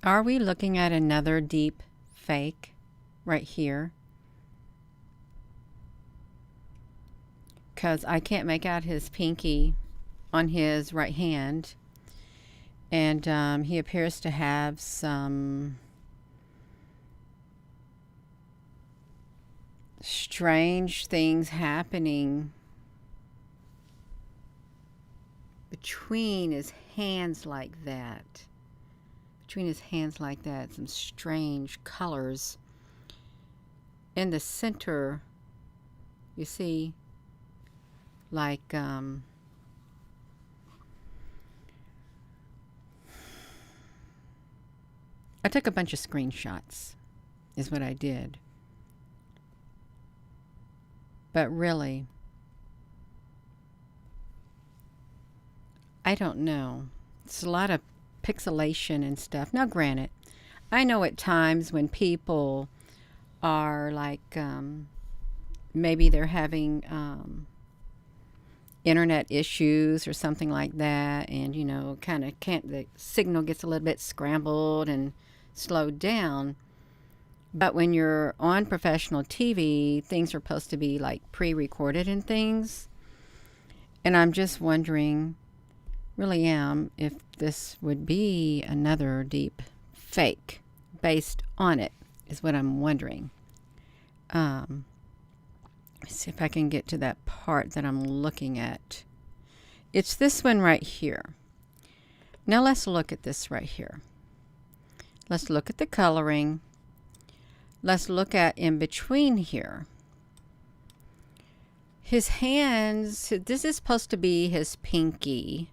Are we looking at another deep fake right here? Because I can't make out his pinky on his right hand. And he appears to have some strange things happening between his hands like that. Between his hands like that, some strange colors. In the center, you see, like, I took a bunch of screenshots, is what I did. But really, I don't know. It's a lot of pixelation and stuff. Now, granted, I know at times when people are like, maybe they're having internet issues or something like that, and you know, kind of can't, the signal gets a little bit scrambled and slowed down. But when you're on professional TV, things are supposed to be like pre-recorded and things. And I'm just wondering, really am, if this would be another deep fake based on it, is what I'm wondering. Let's see if I can get to that part that I'm looking at. It's this one right here. Now let's look at this right here. Let's look at the coloring. Let's look at in between here. His hands, this is supposed to be his pinky.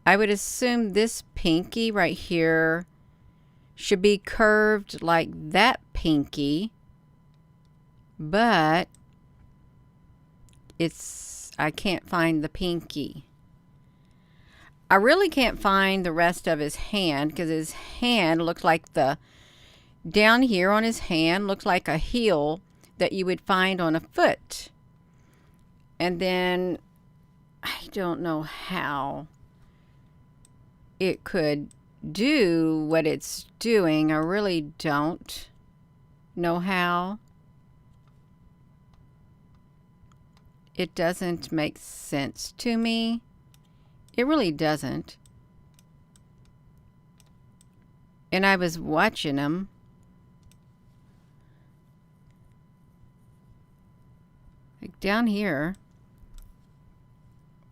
I would assume this pinky right here should be curved like that pinky, but I can't find the pinky. I really can't find the rest of his hand because his hand looks like down here on his hand looks like a heel that you would find on a foot. And then I don't know how it could do what it's doing. I really don't know how. It doesn't make sense to me. It really doesn't. And I was watching him. Like down here.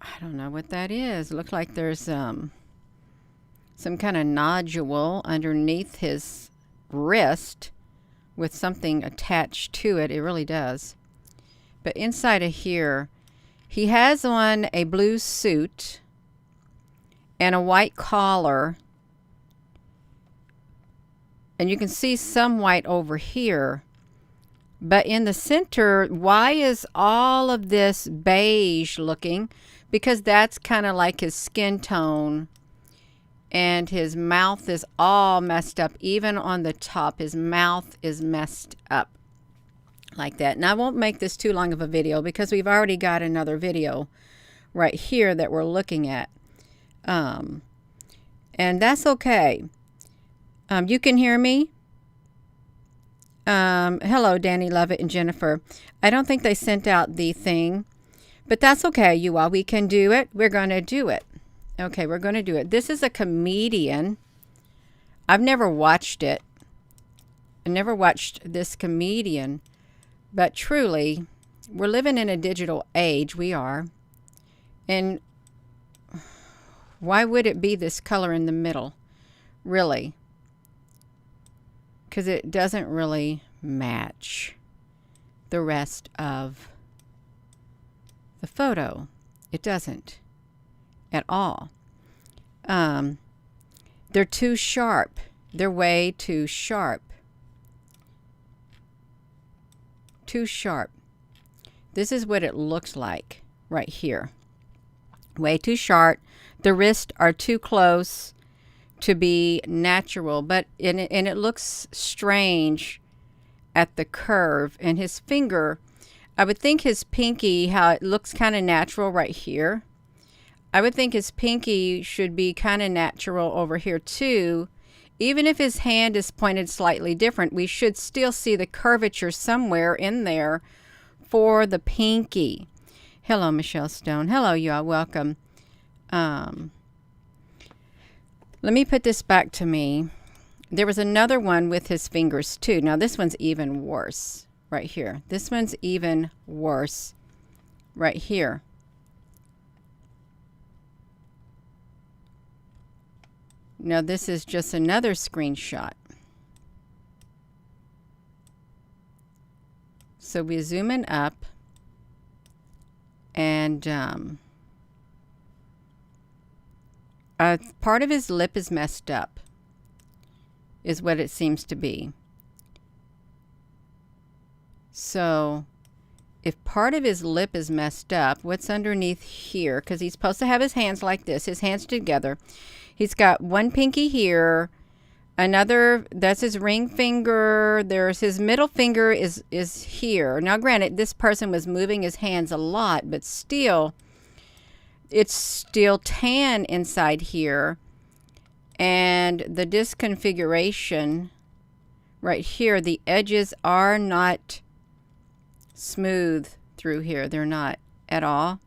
I don't know what that is. It looks like there's some kind of nodule underneath his wrist with something attached to it. It really does. But inside of here, he has on a blue suit and a white collar. And you can see some white over here. But in the center, why is all of this beige looking? Because that's kind of like his skin tone. And his mouth is all messed up. Even on the top, his mouth is messed up like that. And I won't make this too long of a video because we've already got another video right here that we're looking at. And that's okay. You can hear me? Hello, Danny Lovett and Jennifer. I don't think they sent out the thing, but that's okay, you all. We can do it. We're going to do it. Okay, we're going to do it. This is a comedian. I've never watched it. I never watched this comedian, but truly, we're living in a digital age. We are. And why would it be this color in the middle? Really? Because it doesn't really match the rest of the photo. It doesn't at all. They're too sharp. They're way too sharp. Too sharp. This is what it looks like right here. Way too sharp. The wrists are too close to be natural, but and it looks strange at the curve. And his finger, I would think his pinky, how it looks kind of natural right here. I would think his pinky should be kind of natural over here too, even if his hand is pointed slightly different, we should still see the curvature somewhere in there for the pinky. Hello, Michelle Stone. Hello, y'all. Welcome. Let me put this back to me. There was another one with his fingers too. Now this one's even worse right here. This one's even worse right here. Now this is just another screenshot. So we zoom in up and part of his lip is messed up, is what it seems to be. So if part of his lip is messed up, what's underneath here? Because he's supposed to have his hands like this, his hands together. He's got one pinky here, another, that's his ring finger. There's his middle finger is here. Now granted, this person was moving his hands a lot, but still, it's still tan inside here. And the disconfiguration right here, the edges are not smooth through here. They're not at all.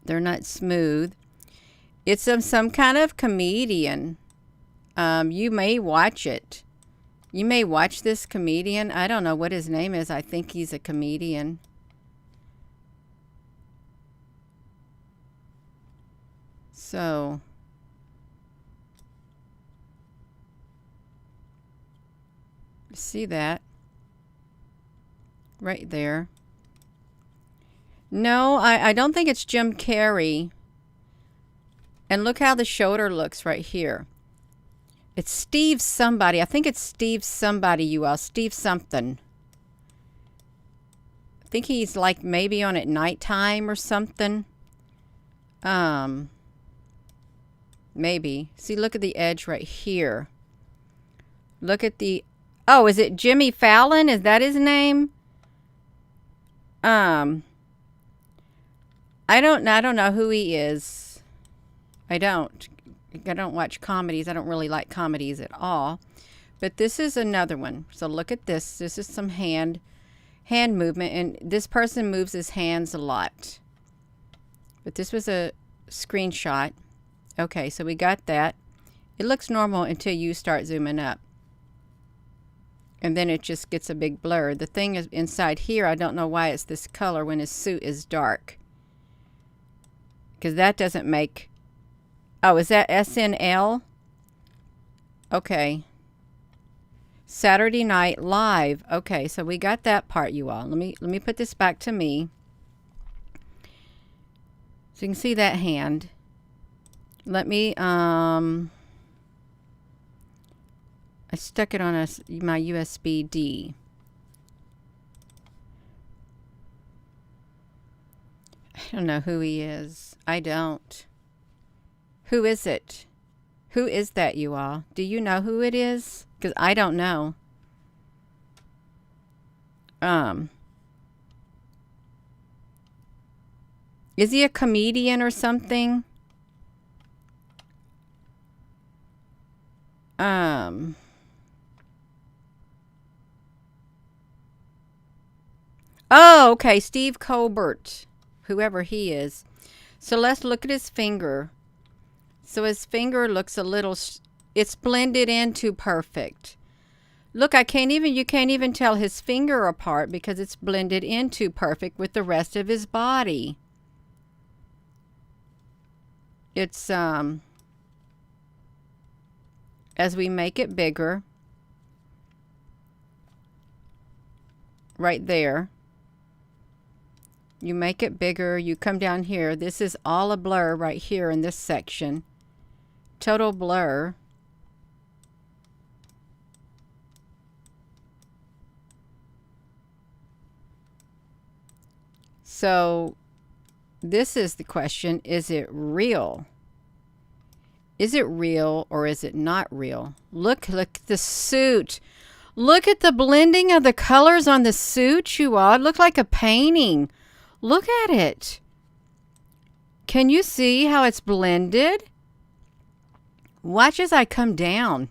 They're not smooth. It's some kind of comedian. You may watch it. You may watch this comedian. I don't know what his name is. I think he's a comedian. So see that right there? No, I don't think it's Jim Carrey. And look how the shoulder looks right here. It's Steve somebody. I think it's Steve somebody, you all. Steve something. I think he's like maybe on at nighttime or something. Maybe. See, look at the edge right here. Look at the... Oh, is it Jimmy Fallon? Is that his name? I don't know who he is. I don't watch comedies. I don't really like comedies at all. But this is another one. So look at this. This is some hand movement. And this person moves his hands a lot. But this was a screenshot. Okay, so we got that. It looks normal until you start zooming up. And then it just gets a big blur. The thing is inside here, I don't know why it's this color when his suit is dark. Because that doesn't make... Oh, is that SNL? Okay. Saturday Night Live. Okay, so we got that part, you all. Let me put this back to me. So you can see that hand. Let me, I stuck it on my USB-D. I don't know who he is. I don't. Who is it? Who is that, you all? Do you know who it is? Because I don't know. Is he a comedian or something? Oh, okay. Steve Colbert. Whoever he is. So let's look at his finger. So his finger looks a little, it's blended into perfect. Look, you can't even tell his finger apart because it's blended into perfect with the rest of his body. It's, as we make it bigger, right there, you make it bigger, you come down here. This is all a blur right here in this section. Total blur. So this is the question, is it real? Is it real or is it not real? Look at the suit. Look at the blending of the colors on the suit, you all. It looked like a painting. Look at it. Can you see how it's blended? Watch as I come down.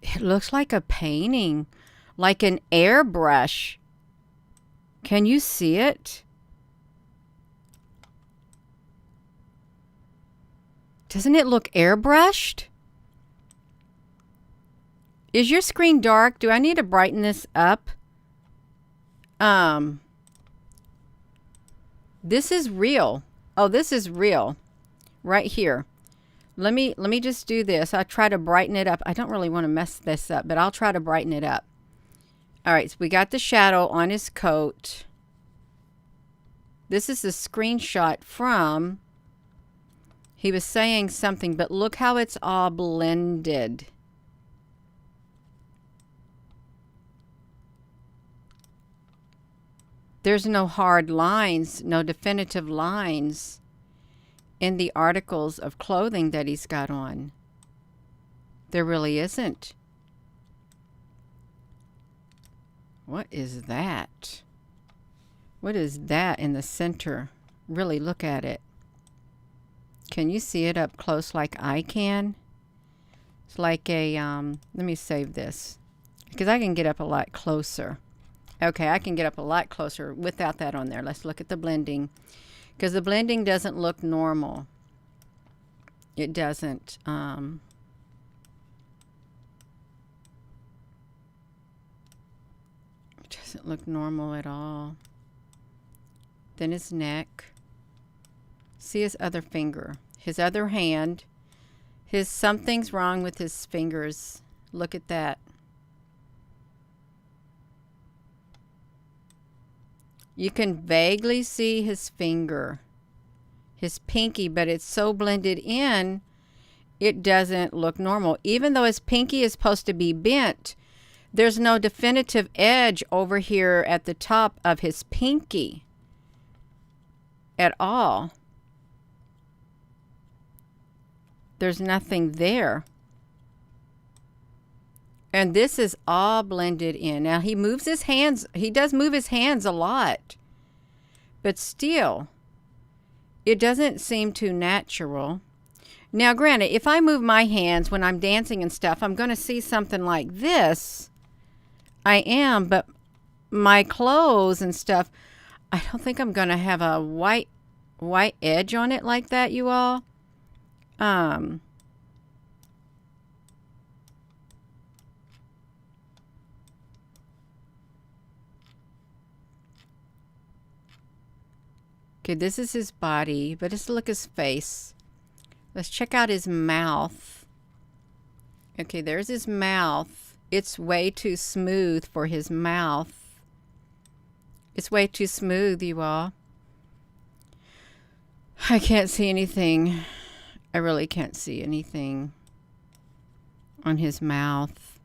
It looks like a painting, like an airbrush. Can you see it? Doesn't it look airbrushed? Is your screen dark? Do I need to brighten this up? This is real. Oh, this is real. Right here. Let me just do this. I'll try to brighten it up. I don't really want to mess this up, but I'll try to brighten it up. All right, so we got the shadow on his coat. This is a screenshot from, he was saying something, but look how it's all blended. There's no hard lines, no definitive lines in the articles of clothing that he's got on. There really isn't. What is that? What is that in the center? Really look at it. Can you see it up close like I can? It's like a, let me save this because I can get up a lot closer. Okay, I can get up a lot closer without that on there. Let's look at the blending. Because the blending doesn't look normal. It doesn't. It doesn't look normal at all. Then his neck. See his other finger. His other hand. Something's wrong with his fingers. Look at that. You can vaguely see his finger, his pinky, but it's so blended in, it doesn't look normal. Even though his pinky is supposed to be bent, there's no definitive edge over here at the top of his pinky at all. There's nothing there. And this is all blended in. Now he moves his hands. He does move his hands a lot. But still, it doesn't seem too natural. Now granted, if I move my hands when I'm dancing and stuff, I'm going to see something like this. I am, but my clothes and stuff, I don't think I'm going to have a white edge on it like that, you all. Okay, this is his body, but let's look at his face. Let's check out his mouth. Okay, there's his mouth. It's way too smooth for his mouth. It's way too smooth, you all. I can't see anything. I really can't see anything on his mouth.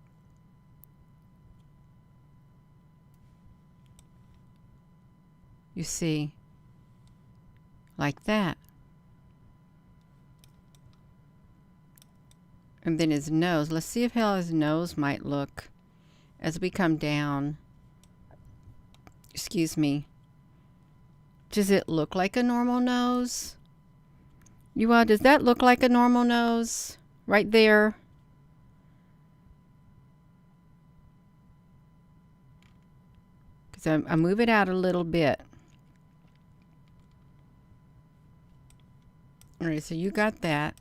You see? Like that. And then his nose. Let's see how his nose might look as we come down. Excuse me. Does it look like a normal nose? You all, does that look like a normal nose? Right there. Because I move it out a little bit. All right, so you got that.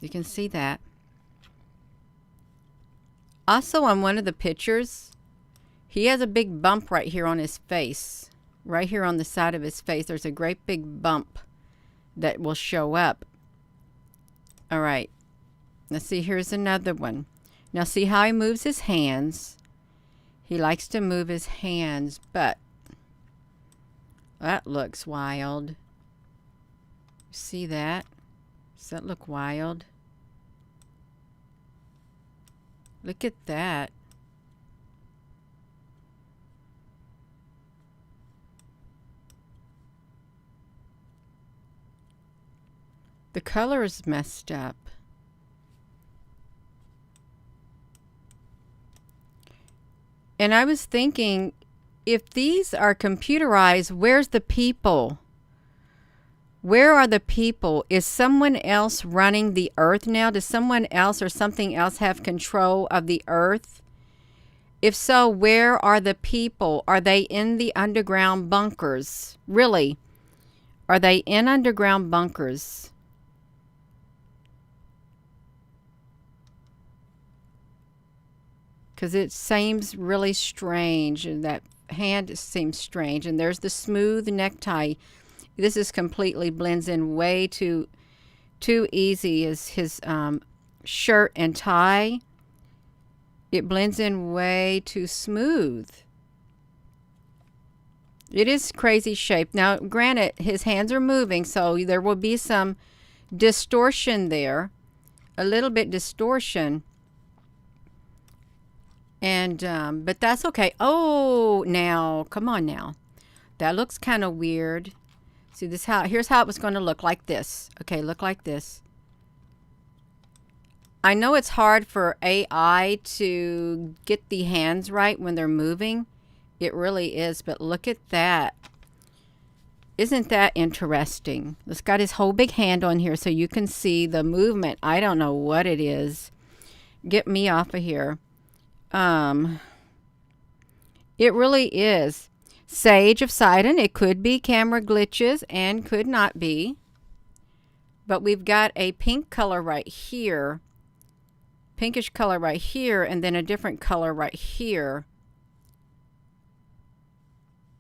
You can see that. Also on one of the pictures, he has a big bump right here on his face. Right here on the side of his face, there's a great big bump that will show up. All right. Let's see, here's another one. Now see how he moves his hands. He likes to move his hands, but that looks wild. See that? Does that look wild? Look at that. The color is messed up. And I was thinking, if these are computerized, where's the people? Where are the people? Is someone else running the earth now? Does someone else or something else have control of the earth? If so, where are the people? Are they in the underground bunkers? Really? Are they in underground bunkers? Because it seems really strange, and that hand seems strange. And there's the smooth necktie. This is completely blends in way too easy. Is his shirt and tie. It blends in way too smooth. It is crazy shape. Now, granted, his hands are moving, so there will be some distortion there. A little bit distortion. And, but that's okay. Oh, now, come on now. That looks kind of weird. See, here's how it was going to look like this. Okay, look like this. I know it's hard for AI to get the hands right when they're moving. It really is, but look at that. Isn't that interesting? It's got his whole big hand on here so you can see the movement. I don't know what it is. Get me off of here. It really is. Sage of Sidon. It could be camera glitches and could not be. But we've got a pink color right here. Pinkish color right here, and then a different color right here.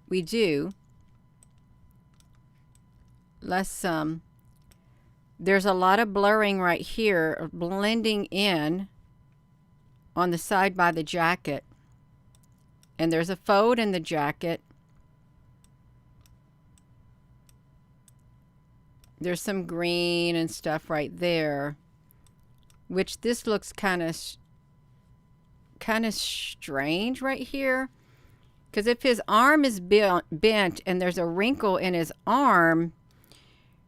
We do. Let's there's a lot of blurring right here, blending in on the side by the jacket. And there's a fold in the jacket. There's some green and stuff right there. Which this looks kind of strange right here. Because if his arm is bent and there's a wrinkle in his arm,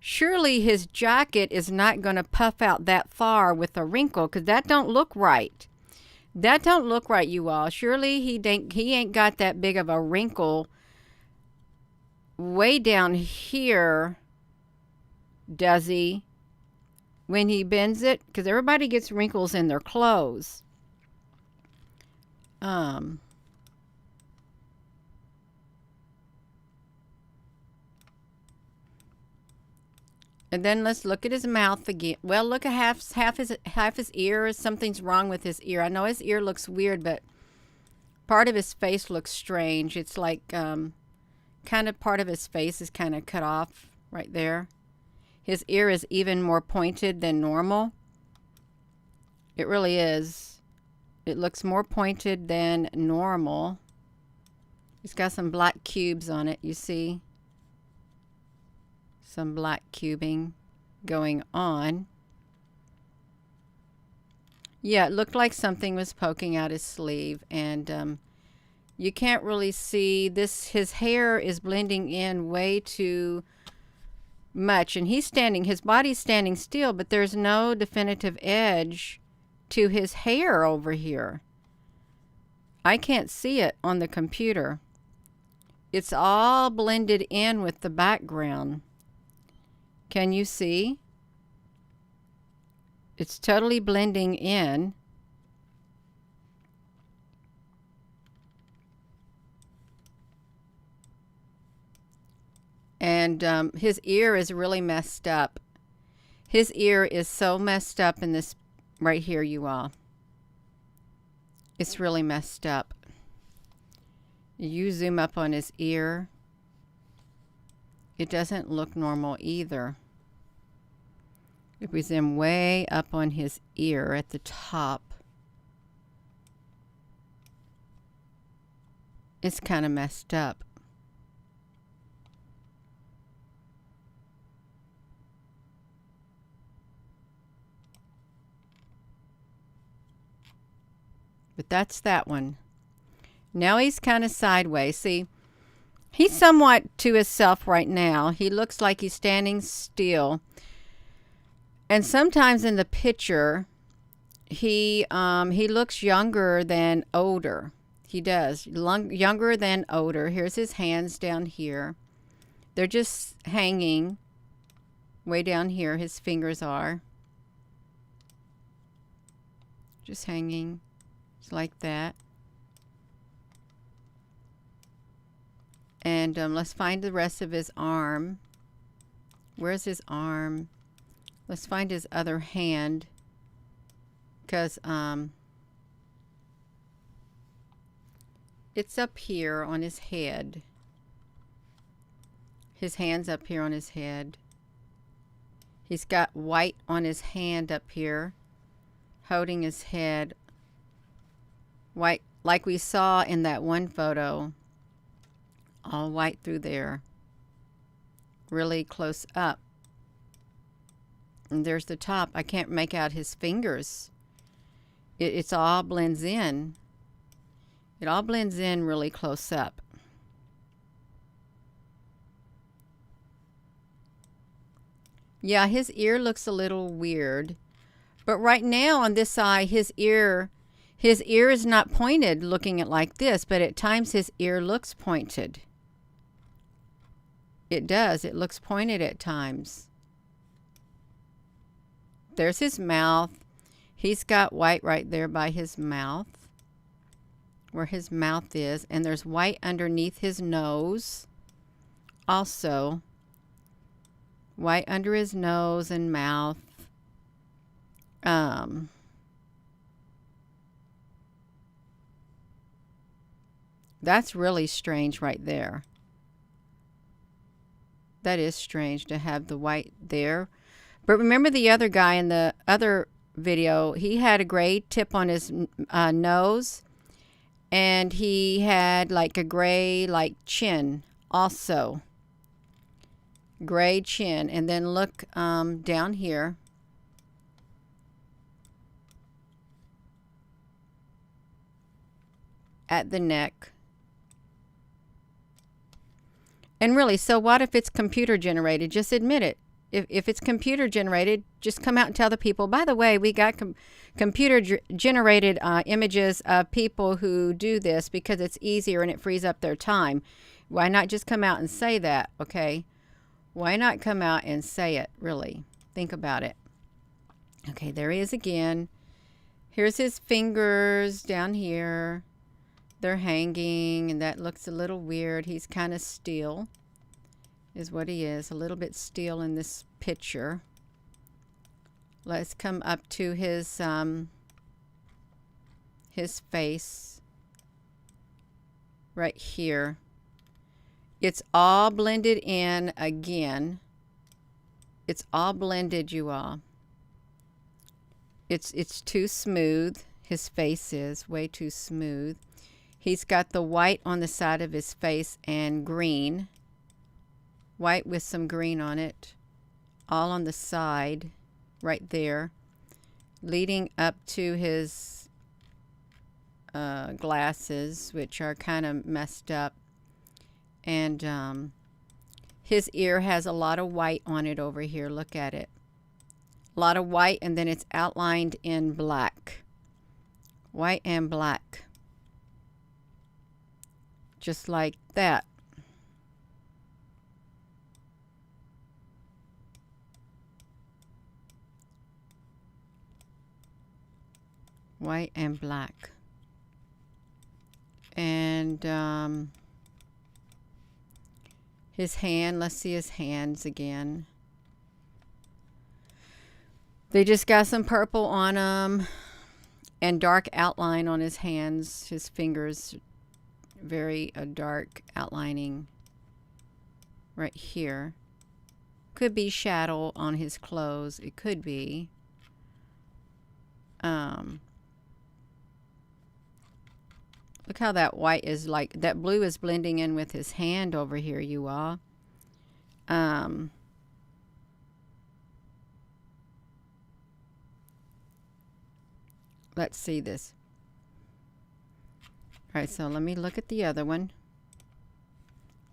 surely his jacket is not going to puff out that far with a wrinkle, because that don't look right. That don't look right, you all. Surely he ain't got that big of a wrinkle way down here, does he? When he bends it, because everybody gets wrinkles in their clothes. And then let's look at his mouth again. Well, look at half his ear. Something's wrong with his ear. I know his ear looks weird, but part of his face looks strange. It's like kind of part of his face is kind of cut off right there. His ear is even more pointed than normal. It really is. It looks more pointed than normal. It's got some black cubes on it, you see? Some black cubing going on. Yeah, it looked like something was poking out his sleeve, and you can't really see this. His hair is blending in way too much, and his body's standing still, but there's no definitive edge to his hair over here. I can't see it on the computer. It's all blended in with the background. Can you see? It's totally blending in. And his ear is really messed up. His ear is so messed up in this right here, you all. It's really messed up. You zoom up on his ear. It doesn't look normal either. If we zoom way up on his ear at the top, it's kind of messed up. But that's that one. Now he's kind of sideways. See, he's somewhat to himself right now. He looks like he's standing still. And sometimes in the picture, he looks younger than older. He does. Younger than older. Here's his hands down here. They're just hanging. Way down here, his fingers are. Just hanging. Just like that. And let's find the rest of his arm. Where's his arm? Let's find his other hand. Because it's up here on his head. His hand's up here on his head. He's got white on his hand up here, holding his head. White, like we saw in that one photo. All white through there. Really close up. And there's the top. I can't make out his fingers. It's all blends in. It all blends in really close up. Yeah, his ear looks a little weird. But right now on this side, his ear is not pointed looking at like this, but at times his ear looks pointed. It does. It looks pointed at times. There's his mouth. He's got white right there by his mouth, where his mouth is, and there's white underneath his nose. Also, white under his nose and mouth. That's really strange right there. That is strange to have the white there. But remember the other guy in the other video, he had a gray tip on his nose, and he had like a gray like chin also. Gray chin. And then look down here. At the neck. And really, so what if it's computer generated? Just admit it. If it's computer generated, just come out and tell the people, by the way, we got computer generated images of people who do this because it's easier and it frees up their time. Why not just come out and say that, okay? Why not come out and say it, really? Think about it. Okay, there he is again. Here's his fingers down here. They're hanging, and that looks a little weird. He's kind of still, is what he is. A little bit still in this picture. Let's come up to his face right here. It's all blended in again. It's all blended, you all. It's too smooth. His face is way too smooth. He's got the white on the side of his face and green. White with some green on it. All on the side, right there. Leading up to his glasses, which are kind of messed up. And his ear has a lot of white on it over here. Look at it. A lot of white, and then it's outlined in black. White and black. Just like that. White and black. And his hand, let's see his hands again. They just got some purple on them and dark outline on his hands, his fingers. Very dark outlining right here. Could be shadow on his clothes. It could be. Look how that white is like, that blue is blending in with his hand over here, you all. Let's see this. All right, so let me look at the other one.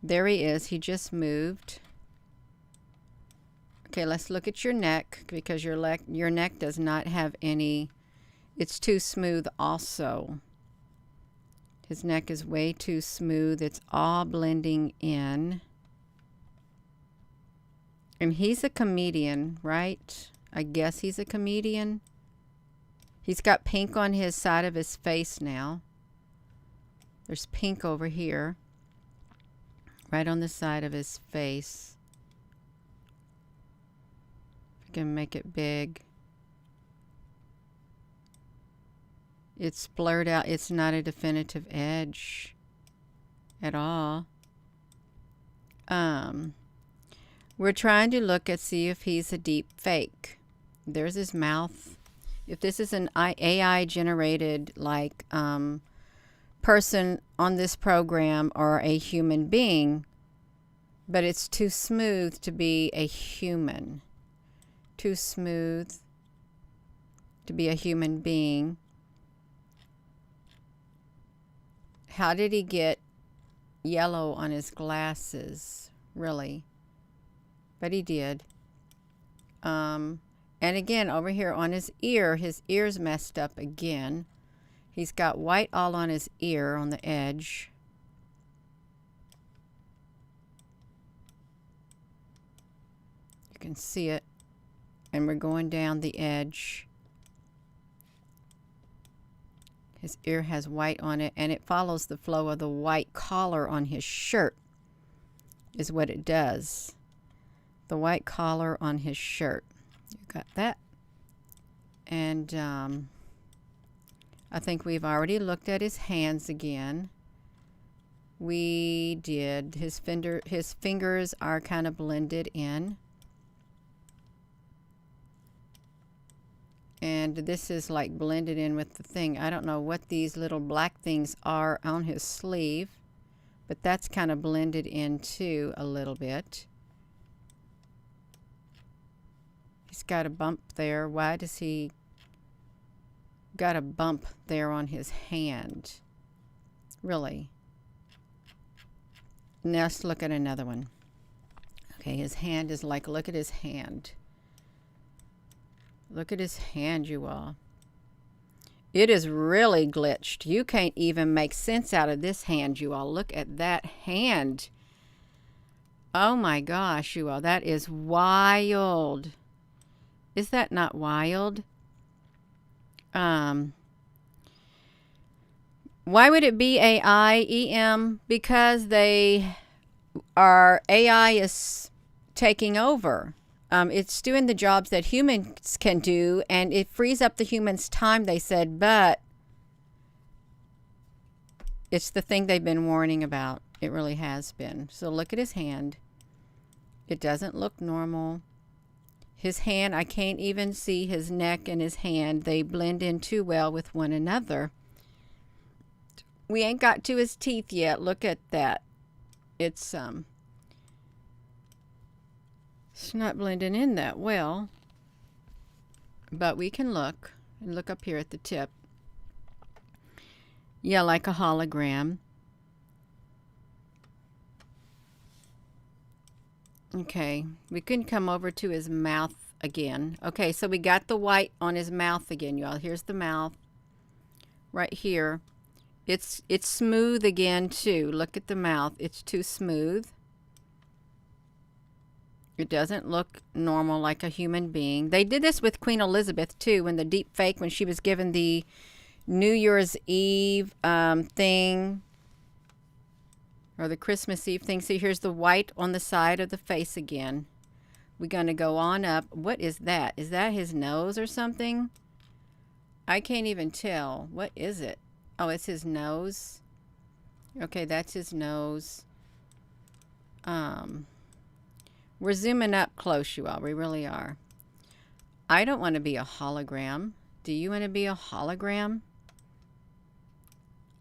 There he is. He just moved. Okay, let's look at your neck, because your neck does not have any. It's too smooth also. His neck is way too smooth. It's all blending in. And he's a comedian, right? I guess he's a comedian. He's got pink on his side of his face now. There's pink over here, right on the side of his face. I can make it big. It's blurred out. It's not a definitive edge at all. We're trying to look at see if he's a deep fake. There's his mouth. If this is an AI generated like person on this program or a human being, but it's too smooth to be a human. Too smooth to be a human being. How did he get yellow on his glasses? Really? But he did. And again, over here on his ear's messed up again. He's got white all on his ear on the edge. You can see it. And we're going down the edge. His ear has white on it, and it follows the flow of the white collar on his shirt is what it does. The white collar on his shirt. You got that? And I think we've already looked at his hands again. We did. His fingers are kind of blended in. And this is like blended in with the thing. I don't know what these little black things are on his sleeve, but that's kind of blended in too a little bit. He's got a bump there. Why does he got a bump there on his hand? Really? Now let's look at another one. Okay, his hand is like, look at his hand. Look at his hand, you all. It is really glitched. You can't even make sense out of this hand, you all. Look at that hand. Oh my gosh, you all. That is wild. Is that not wild? Why would it be AI, EM? Because AI is taking over. It's doing the jobs that humans can do, and it frees up the humans' time, they said, but it's the thing they've been warning about. It really has been. So look at his hand. It doesn't look normal. His hand, I can't even see his neck and his hand. They blend in too well with one another. We ain't got to his teeth yet. Look at that. It's not blending in that well, but we can look and look up here at the tip. Yeah, like a hologram. Okay, we can come over to his mouth again. Okay, so we got the white on his mouth again, y'all. Here's the mouth right here. It's smooth again too. Look at the mouth. It's too smooth. It doesn't look normal like a human being. They did this with Queen Elizabeth too, when the deep fake, when she was given the New Year's Eve thing, or the Christmas Eve thing. See, here's the white on the side of the face again. We're going to go on up. What is that? Is that his nose or something? I can't even tell. What is it? Oh, it's his nose. Okay, that's his nose. We're zooming up close, you all. We really are. I don't want to be a hologram. Do you want to be a hologram?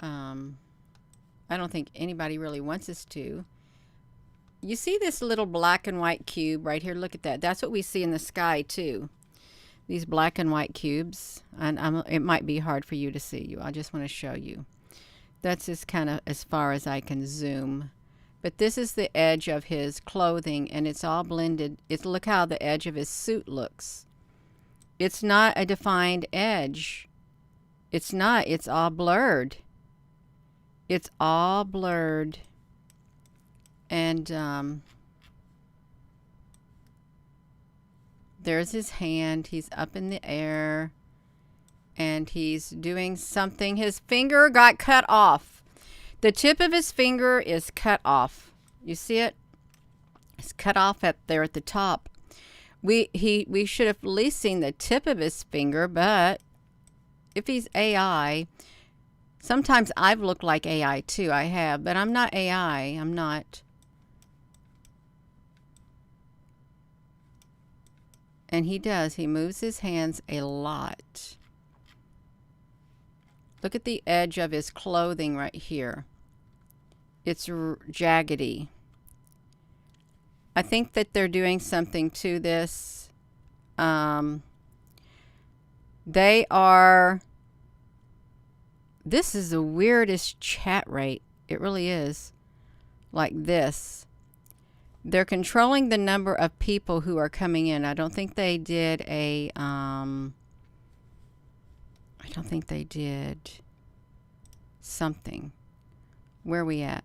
I don't think anybody really wants us to. You see this little black and white cube right here? Look at that. That's what we see in the sky too. These black and white cubes. And it might be hard for you to see. I just want to show you. That's just kind of as far as I can zoom. But this is the edge of his clothing, and it's all blended. Look how the edge of his suit looks. It's not a defined edge. It's not. It's all blurred. It's all blurred. And There's his hand. He's up in the air. And he's doing something. His finger got cut off. The tip of his finger is cut off. You see it? It's cut off up there at the top. We should have at least seen the tip of his finger, but if he's AI, sometimes I've looked like AI too. I have, but I'm not AI. I'm not. And he does. He moves his hands a lot. Look at the edge of his clothing right here. It's jaggedy. I think that they're doing something to this. They are... This is the weirdest chat rate. It really is. Like this. They're controlling the number of people who are coming in. I don't think they did a... I don't think they did something. Where are we at?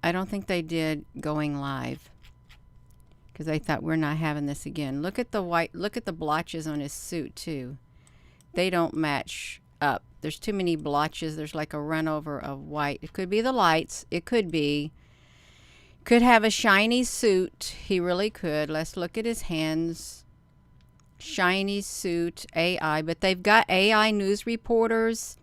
I don't think they did going live. Because they thought we're not having this again. Look at the white, look at the blotches on his suit too. They don't match up. There's too many blotches. There's like a run over of white. It could be the lights. It could be. Could have a shiny suit. He really could. Let's look at his hands. Shiny suit, AI. But they've got AI news reporters.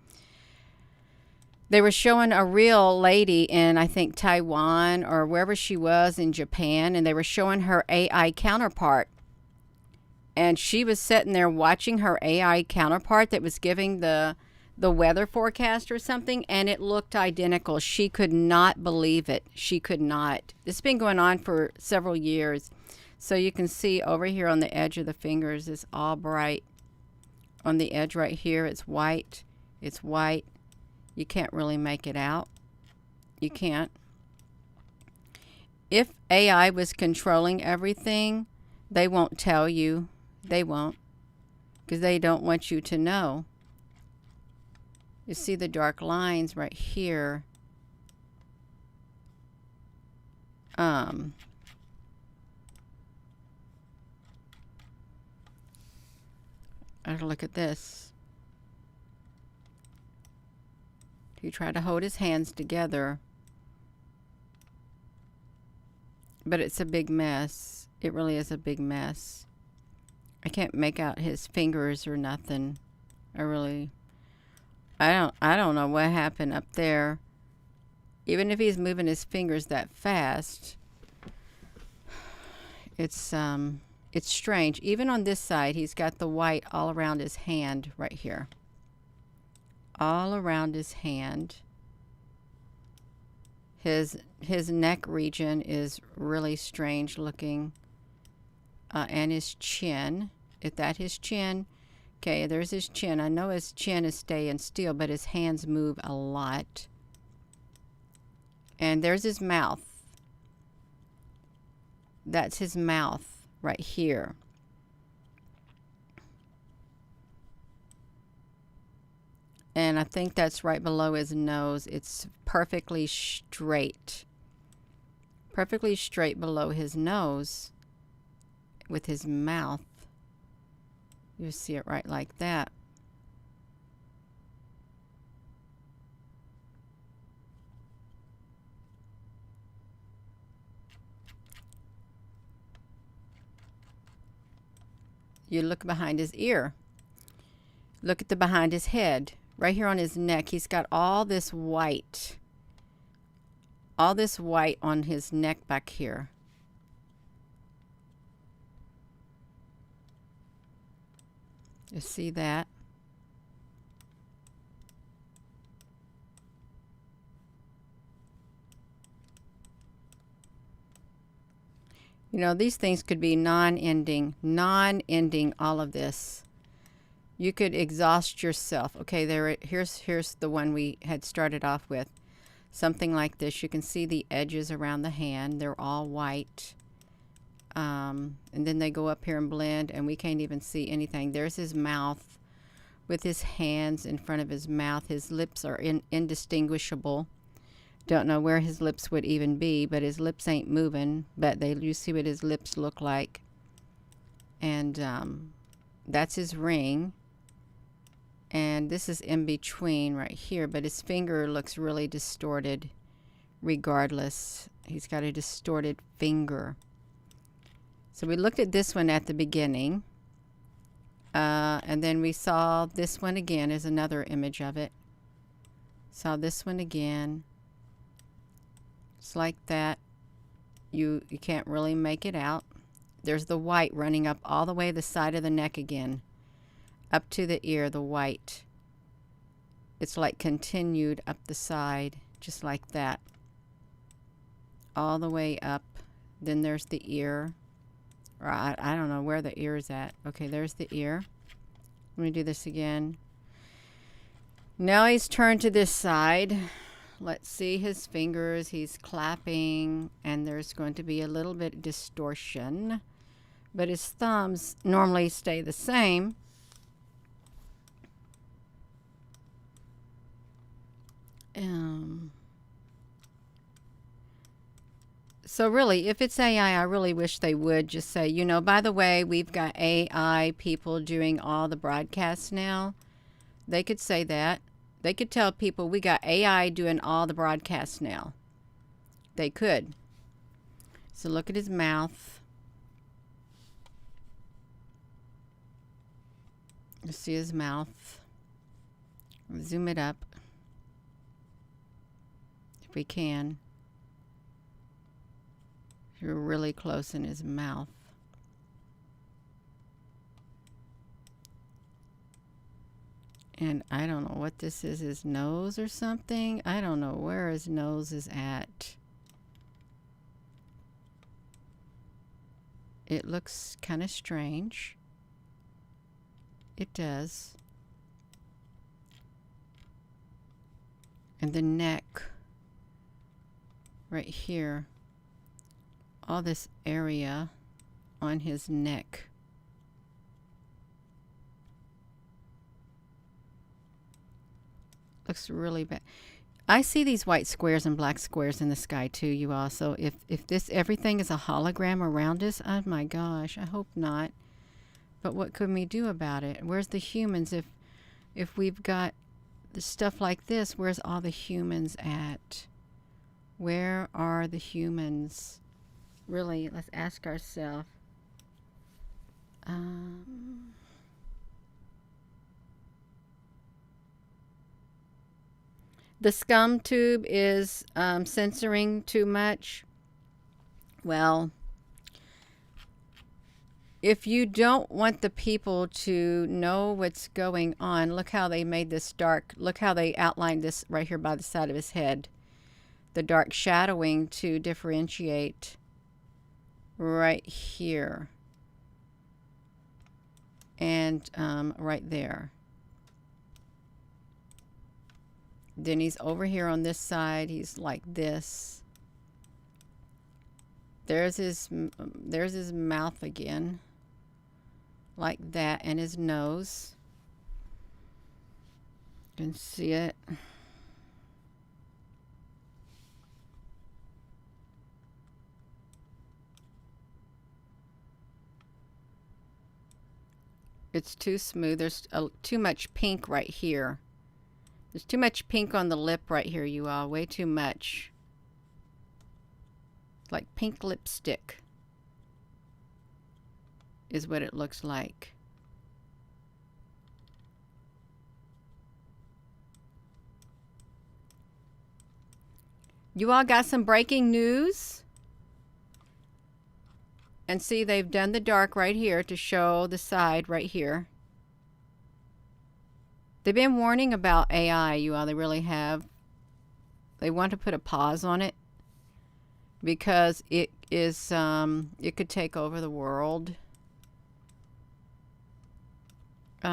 They were showing a real lady in, I think, Taiwan or wherever she was in Japan, and they were showing her AI counterpart. And she was sitting there watching her AI counterpart that was giving the weather forecast or something, and it looked identical. She could not believe it. She could not. It's been going on for several years. So you can see over here on the edge of the fingers, it's all bright. On the edge right here, it's white. It's white. You can't really make it out. You can't. If AI was controlling everything, they won't tell you. They won't. Because they don't want you to know. You see the dark lines right here. I'll look at this. He tried to hold his hands together. But it's a big mess. It really is a big mess. I can't make out his fingers or nothing. I don't know what happened up there. Even if he's moving his fingers that fast, it's strange. Even on this side, he's got the white all around his hand right here. All around his hand. His neck region is really strange looking. And his chin. Is that his chin? Okay, there's his chin. I know his chin is staying still, but his hands move a lot. And there's his mouth. That's his mouth right here. And I think that's right below his nose. It's perfectly straight. Perfectly straight below his nose with his mouth. You see it right like that. You look behind his ear. Look at the behind his head. Right here on his neck, he's got all this white. All this white on his neck back here. You see that? You know, these things could be non-ending, all of this. You could exhaust yourself. Okay, here's the one we had started off with. Something like this. You can see the edges around the hand. They're all white. And then they go up here and blend, and we can't even see anything. There's his mouth with his hands in front of his mouth. His lips are indistinguishable. Don't know where his lips would even be, but his lips ain't moving. But you see what his lips look like. And that's his ring. And this is in between right here, but his finger looks really distorted regardless. He's got a distorted finger. So we looked at this one at the beginning. And then we saw this one again as another image of it. Saw this one again. It's like that. You can't really make it out. There's the white running up all the way the side of the neck again. Up to the ear, the white. It's like continued up the side, just like that. All the way up. Then there's the ear. Or I don't know where the ear is at. Okay, there's the ear. Let me do this again. Now he's turned to this side. Let's see his fingers. He's clapping, and there's going to be a little bit of distortion. But his thumbs normally stay the same. So really, if it's AI, I really wish they would just say, you know, by the way, we've got AI people doing all the broadcasts now. They could say that. They could tell people we got AI doing all the broadcasts now. They could. So look at his mouth. You see his mouth. Zoom it up if we can. You're really close in his mouth. And I don't know what this is, his nose or something. I don't know where his nose is at. It looks kind of strange. It does. And the neck right here. All this area on his neck. Looks really bad. I see these white squares and black squares in the sky too, you all. So if this everything is a hologram around us, oh my gosh, I hope not. But what can we do about it? Where's the humans? If we've got the stuff like this, where's all the humans at? Where are the humans? Really, let's ask ourselves. The scum tube is censoring too much. Well, if you don't want the people to know what's going on, look how they made this dark. Look how they outlined this right here by the side of his head. The dark shadowing to differentiate right here. And right there. Then he's over here on this side. He's like this. There's his mouth again. Like that. And his nose. You can see it. It's too smooth. There's too much pink right here. There's too much pink on the lip right here, you all. Way too much. It's like pink lipstick is what it looks like. You all got some breaking news? And see, they've done the dark right here to show the side right here. They've been warning about AI, you all. They really have. They want to put a pause on it because it is it could take over the world. They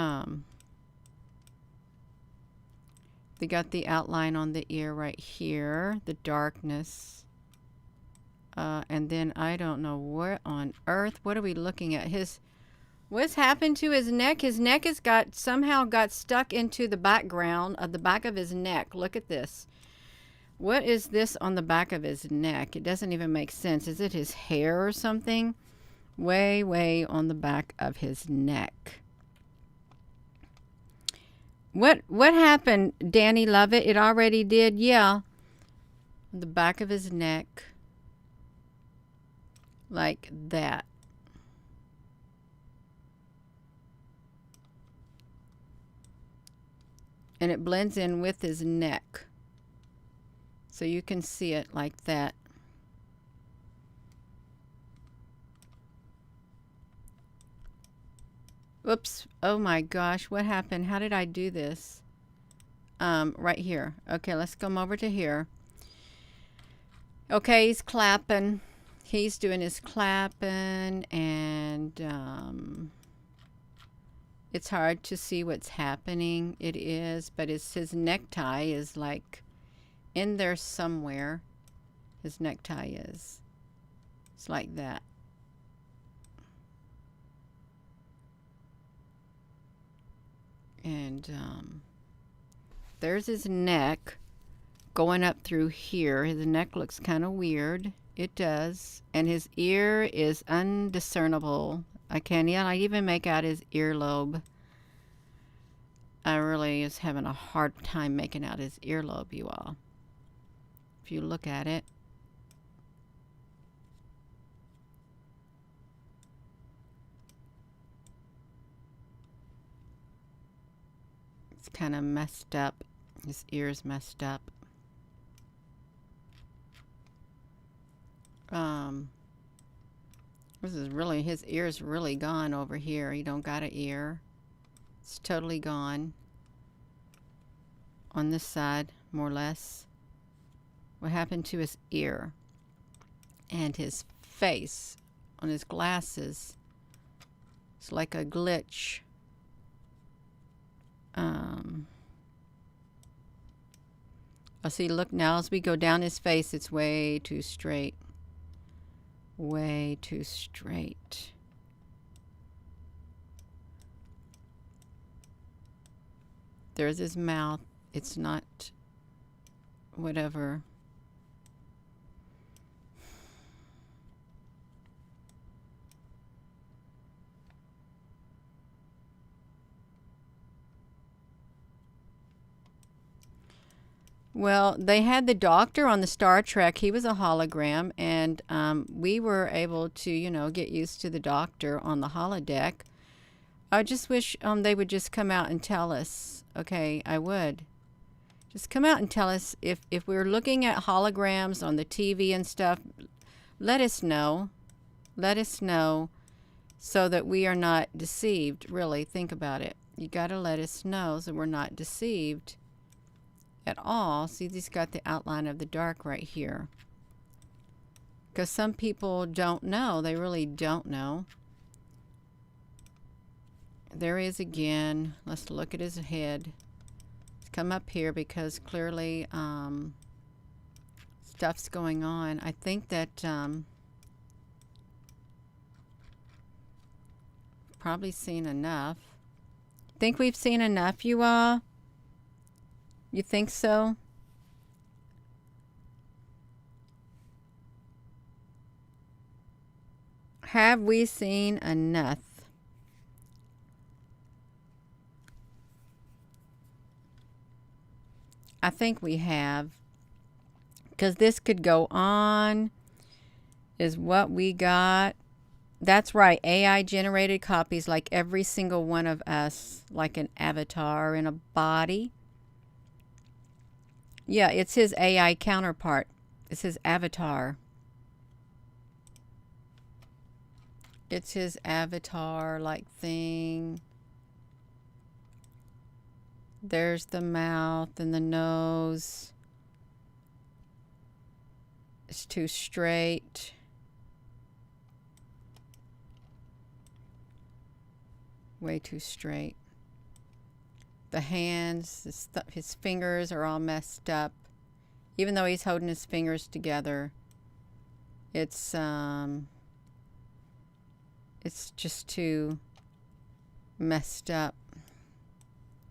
got the outline on the ear right here, the darkness. And then I don't know what on earth. What are we looking at? What's happened to his neck? His neck has somehow got stuck into the background of the back of his neck. Look at this. What is this on the back of his neck? It doesn't even make sense. Is it his hair or something? Way, way on the back of his neck. What happened, Danny Lovett? It already did, yeah. The back of his neck. Like that. And it blends in with his neck. So you can see it like that. Oops. Oh my gosh. What happened? How did I do this? Right here. Okay, let's come over to here. Okay, he's clapping. He's doing his clapping, and it's hard to see what's happening. It is, but it's his necktie is like in there somewhere. His necktie is. It's like that. And there's his neck going up through here. His neck looks kind of weird. It does. And his ear is undiscernible. I even make out his earlobe. I really is having a hard time making out his earlobe, you all. If you look at it. It's kind of messed up. His ear's messed up. This is really, his ear's really gone over here. He don't got an ear. It's totally gone. On this side, more or less. What happened to his ear? And his face on his glasses. It's like a glitch. I see, look now as we go down his face, it's way too straight. Way too straight. There's his mouth. It's not whatever. Well, they had the doctor on the Star Trek. He was a hologram, and we were able to, get used to the doctor on the holodeck. I just wish they would just come out and tell us. Okay, I would. Just come out and tell us if we're looking at holograms on the TV and stuff. Let us know. Let us know so that we are not deceived. Really, think about it. You got to let us know so we're not deceived at all. See, he's got the outline of the dark right here. Because some people don't know. They really don't know. There he is again. Let's look at his head. Let's come up here because clearly stuff's going on. I think that probably seen enough. Think we've seen enough, you all? You think so? Have we seen enough? I think we have. Because this could go on, is what we got. That's right, AI generated copies like every single one of us, like an avatar in a body. Yeah, it's his AI counterpart. It's his avatar. It's his avatar-like thing. There's the mouth and the nose. It's too straight. Way too straight. The hands, his fingers are all messed up. Even though he's holding his fingers together, it's just too messed up.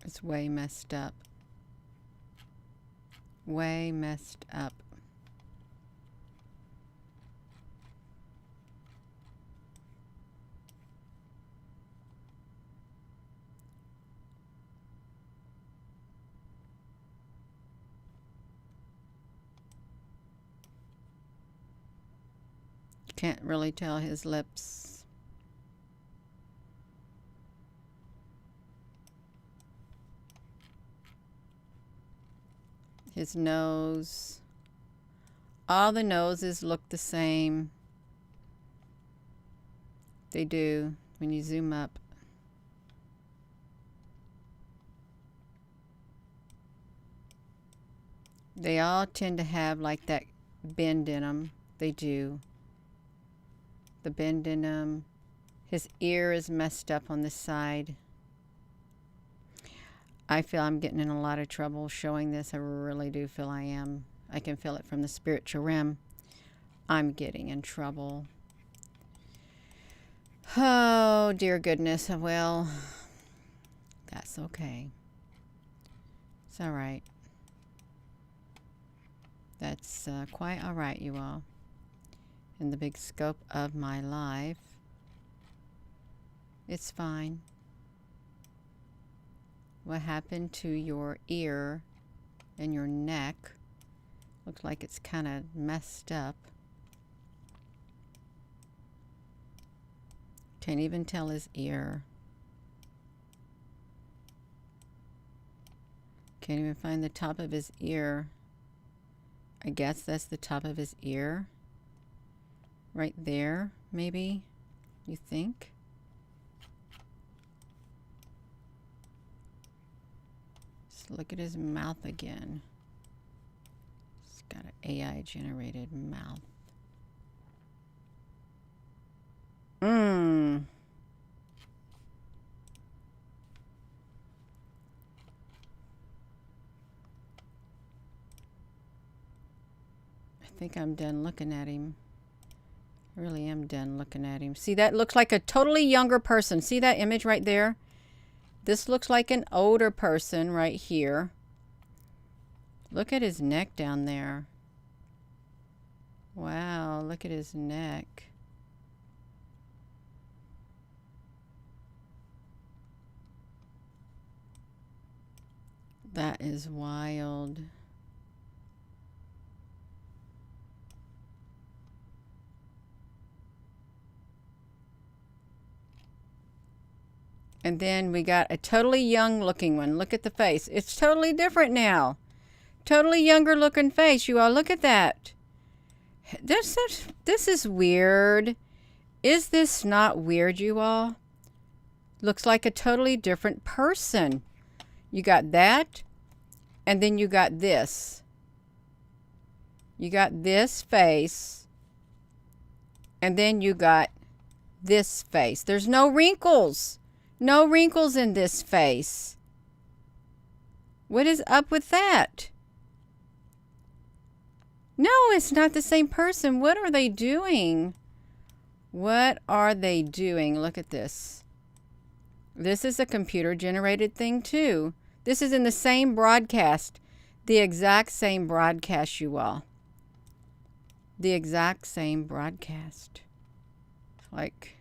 It's way messed up. Way messed up. Can't really tell his lips. His nose. All the noses look the same. They do when you zoom up. They all tend to have like that bend in them. They do. The bend in them. His ear is messed up on this side. I feel I'm getting in a lot of trouble showing this. I really do feel I am. I can feel it from the spiritual realm. I'm getting in trouble. Oh, dear goodness. Well, that's okay. It's all right. That's quite all right, you all. In the big scope of my life, it's fine. What happened to your ear and your neck? Looks like it's kind of messed up. Can't even tell his ear. Can't even find the top of his ear. I guess that's the top of his ear. Right there, maybe, you think? Just look at his mouth again. It's got an AI generated mouth. I think I'm done looking at him. I really am done looking at him. See, that looks like a totally younger person. See that image right there? This looks like an older person right here. Look at his neck down there. Wow, look at his neck. That is wild. And then we got a totally young looking one. Look at the face. It's totally different now. Totally younger looking face. You all look at that. This is weird. Is this not weird, you all? Looks like a totally different person. You got that, and then you got this. You got this face, and then you got this face. There's no wrinkles. No wrinkles in this face. What is up with that? No, it's not the same person. What are they doing? What are they doing? Look at this. This is a computer-generated thing, too. This is in the same broadcast. The exact same broadcast, you all. The exact same broadcast. Like...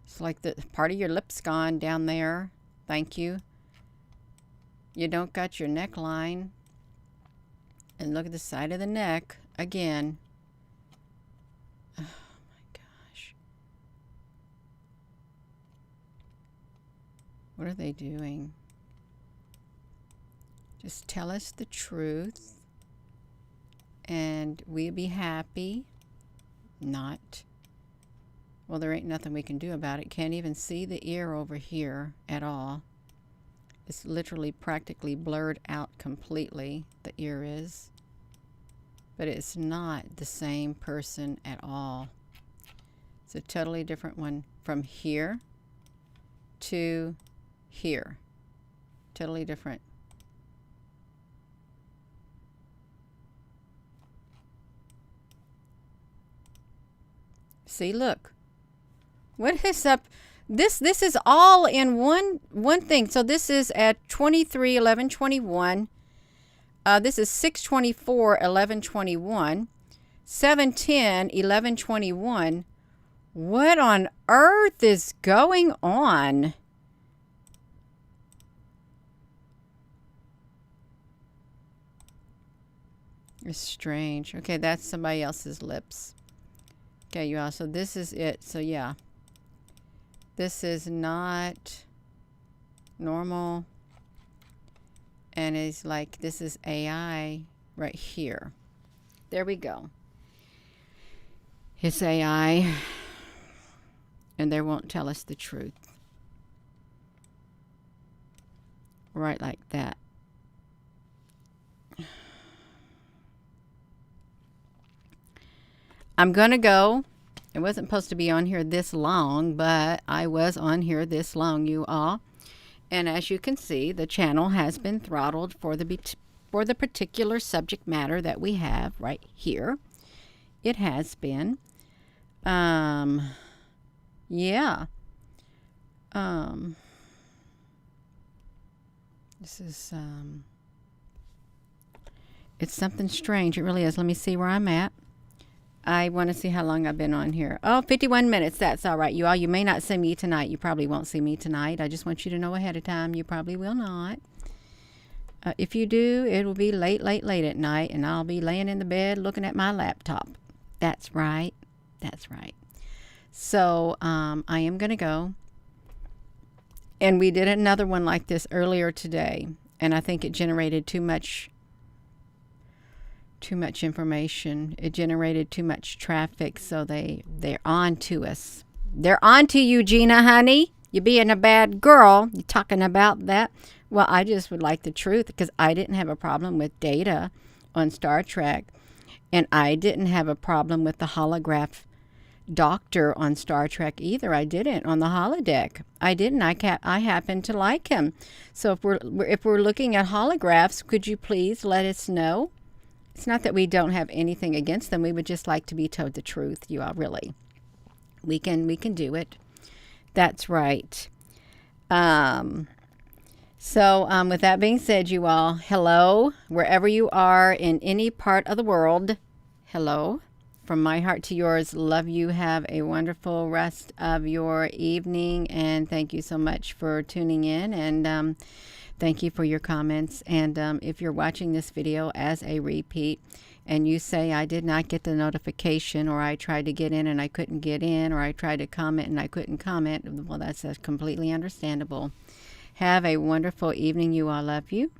It's like the part of your lips gone down there. Thank you. You don't got your neckline. And look at the side of the neck again. Oh my gosh. What are they doing? Just tell us the truth and we'll be happy. Not. Well, there ain't nothing we can do about it. Can't even see the ear over here at all. It's literally practically blurred out completely, the ear is. But it's not the same person at all. It's a totally different one from here to here. Totally different. See, look. What is up? This is all in one thing. So this is at 23/11/21. This is 6/24/11/21. 7/10/11/21. What on earth is going on? It's strange. Okay, that's somebody else's lips. Okay, you all. So this is it. So yeah, this is not normal. And it's like, this is AI right here. There we go. It's AI. And they won't tell us the truth. Right like that. I'm going to go. It wasn't supposed to be on here this long, but I was on here this long, you all. And as you can see, the channel has been throttled for the particular subject matter that we have right here. It has been. Yeah. This is, it's something strange. It really is. Let me see where I'm at. I want to see how long I've been on here. Oh, 51 minutes. That's all right. You all, you may not see me tonight. You probably won't see me tonight. I just want you to know ahead of time. You probably will not. If you do, it will be late, late, late at night, and I'll be laying in the bed looking at my laptop. That's right. That's right. So I am going to go. And we did another one like this earlier today, and I think it generated too much information. It generated too much traffic, so they're on to us. They're on to you, Gina, honey. You being a bad girl. You talking about that? Well, I just would like the truth, because I didn't have a problem with Data on Star Trek, and I didn't have a problem with the holograph doctor on Star Trek either. I didn't on the holodeck. I didn't. I happen to like him. So if we're looking at holographs, could you please let us know? It's not that we don't have anything against them. We would just like to be told the truth, you all, really. We can do it. That's right. With that being said, you all, hello, wherever you are in any part of the world. Hello. From my heart to yours, love you. Have a wonderful rest of your evening. And thank you so much for tuning in. And thank you for your comments. And if you're watching this video as a repeat and you say, I did not get the notification, or I tried to get in and I couldn't get in, or I tried to comment and I couldn't comment, well, that's completely understandable. Have a wonderful evening. You all, love you.